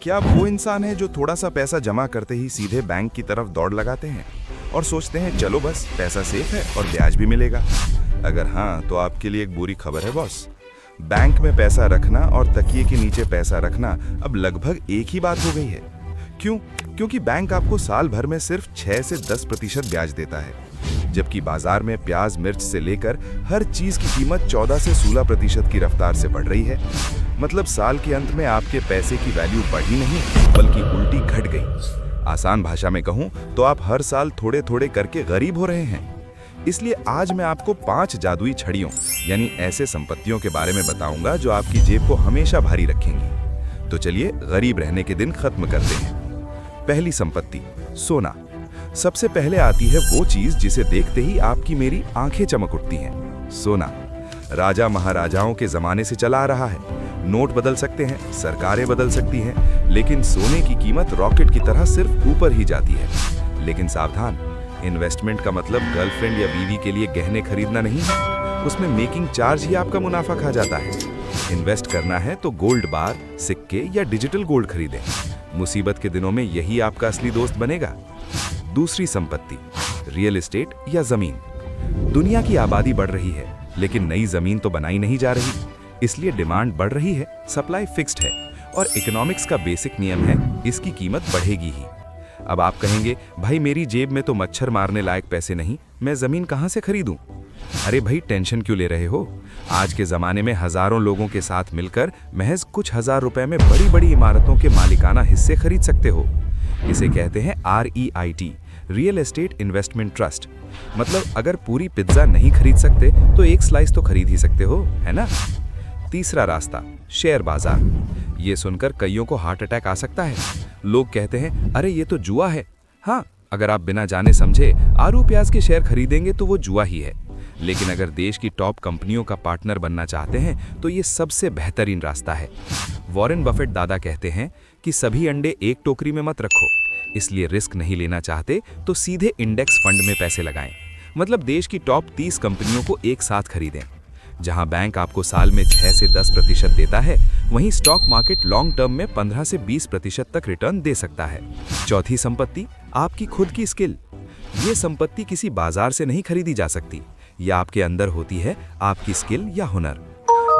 क्या आप वो इंसान हैं जो थोड़ा सा पैसा जमा करते ही सीधे बैंक की तरफ दौड़ लगाते हैं और सोचते हैं चलो बस पैसा सेफ है और ब्याज भी मिलेगा? अगर हाँ, तो आपके लिए एक बुरी खबर है बॉस। बैंक में पैसा रखना और तकिए के नीचे पैसा रखना अब लगभग एक ही बात हो गई है। क्यों? क्योंकि बैंक आपको साल भर में सिर्फ 6 से 10% ब्याज देता है, जबकि बाजार में प्याज मिर्च से लेकर हर चीज की कीमत 14 से 16% की रफ्तार से बढ़ रही है। मतलब साल के अंत में आपके पैसे की वैल्यू बढ़ी नहीं बल्कि उल्टी घट गई। आसान भाषा में कहूं तो आप हर साल थोड़े थोड़े करके गरीब हो रहे हैं। इसलिए आज मैं आपको 5 जादुई छड़ियों यानी ऐसे संपत्तियों के बारे में बताऊंगा जो आपकी जेब को हमेशा भारी रखेंगी। तो चलिए गरीब रहने के दिन खत्म करते हैं। पहली संपत्ति, सोना। सबसे पहले आती है वो चीज जिसे देखते ही आपकी मेरी आंखें चमक उठती हैं, सोना। राजा महाराजाओं के जमाने से चला आ रहा है। नोट बदल सकते हैं, सरकारें बदल सकती हैं, लेकिन सोने की कीमत रॉकेट की तरह सिर्फ ऊपर ही जाती है। लेकिन सावधान, इन्वेस्टमेंट का मतलब गर्लफ्रेंड या बीवी के लिए गहने खरीदना नहीं है। उसमें मेकिंग चार्ज ही आपका मुनाफा खा जाता है। इन्वेस्ट करना है तो गोल्ड बार, सिक्के या डिजिटल गोल्ड खरीदें। मुसीबत के दिनों में यही आपका असली दोस्त बनेगा। दूसरी संपत्ति, रियल एस्टेट या जमीन। दुनिया की आबादी बढ़ रही है, लेकिन नई जमीन तो बनाई नहीं जा रही। इसलिए डिमांड बढ़ रही है, सप्लाई फिक्स्ड है और इकोनॉमिक्स का बेसिक नियम है, इसकी कीमत बढ़ेगी ही। अब आप कहेंगे, भाई मेरी जेब में तो मच्छर मारने लायक पैसे नहीं, मैं जमीन कहां से खरीदूं? अरे भाई, टेंशन क्यों ले रहे हो? आज के जमाने में हजारों लोगों के साथ मिलकर महज कुछ हजार रुपए में बड़ी बड़ी इमारतों के मालिकाना हिस्से खरीद सकते हो। इसे कहते हैं REIT, real estate investment trust. मतलब अगर पूरी पिज्जा नहीं खरीद सकते तो एक स्लाइस तो खरीद ही सकते हो, है ना? तीसरा रास्ता, शेयर बाजार। ये सुनकर कईयों को हार्ट अटैक आ सकता है। लोग कहते हैं, अरे ये तो जुआ है। हाँ, अगर आप बिना जाने समझे आलू प्याज के शेयर खरीदेंगे तो वो जुआ ही है। लेकिन अगर देश की टॉप कंपनियों का पार्टनर बनना चाहते हैं तो ये सबसे बेहतरीन रास्ता है। वॉरेन बफेट दादा कहते हैं कि सभी अंडे एक टोकरी में मत रखो। इसलिए रिस्क नहीं लेना चाहते तो सीधे इंडेक्स फंड में पैसे लगाएं। मतलब देश की टॉप 30 कंपनियों को एक साथ खरीदें। जहां बैंक आपको साल में 6 से 10% देता है, वहीं स्टॉक मार्केट लॉन्ग टर्म में 15 से 20% तक रिटर्न दे सकता है। चौथी संपत्ति, आपकी खुद की स्किल। ये संपत्ति किसी बाजार से नहीं खरीदी जा सकती। यह आपके अंदर होती है, आपकी स्किल या हुनर।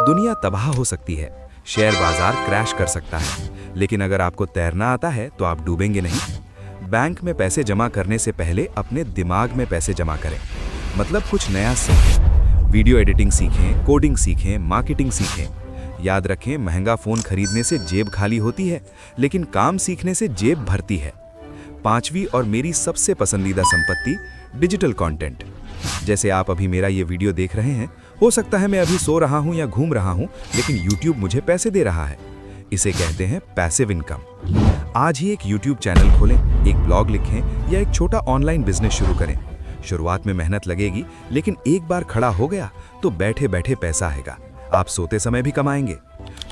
दुनिया तबाह हो सकती है, शेयर बाजार क्रैश कर सकता है, लेकिन अगर आपको तैरना आता है तो आप डूबेंगे नहीं। बैंक में पैसे जमा करने से पहले अपने दिमाग में पैसे जमा करें। मतलब कुछ नया सीखें, वीडियो एडिटिंग सीखें, कोडिंग सीखें, मार्केटिंग सीखें। याद रखें, महंगा फोन खरीदने से जेब खाली होती है, लेकिन काम सीखने से जेब भरती है। पांचवी और मेरी सबसे पसंदीदा संपत्ति, डिजिटल कंटेंट। जैसे आप अभी मेरा ये वीडियो देख रहे हैं, हो सकता है मैं अभी सो रहा हूं या घूम रहा हूं, लेकिन YouTube मुझे पैसे दे रहा है। इसे कहते हैं पैसिव इनकम। आज ही एक YouTube चैनल खोलें, एक ब्लॉग लिखें या एक छोटा ऑनलाइन बिजनेस शुरू करें। शुरुआत में मेहनत लगेगी, लेकिन एक बार खड़ा हो गया तो बैठे बैठे पैसा आएगा। आप सोते समय भी कमाएंगे।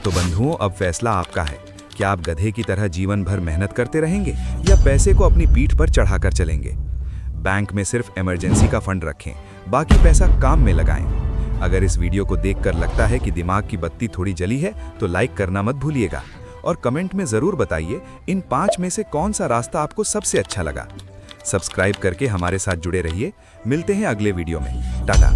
तो बंधुओं, अब फैसला आपका है। क्या आप गधे की तरह जीवन भर मेहनत करते रहेंगे या पैसे को अपनी पीठ पर चढ़ाकर चलेंगे? बैंक में सिर्फ इमरजेंसी का फंड रखें, बाकी पैसा काम में लगाएं। अगर इस वीडियो को देखकर लगता है कि दिमाग की बत्ती थोड़ी जली है तो लाइक करना मत भूलिएगा और कमेंट में जरूर बताइए इन 5 में से कौन सा रास्ता आपको सबसे अच्छा लगा। सब्सक्राइब करके हमारे साथ जुड़े रहिए। मिलते हैं अगले वीडियो में। टाटा।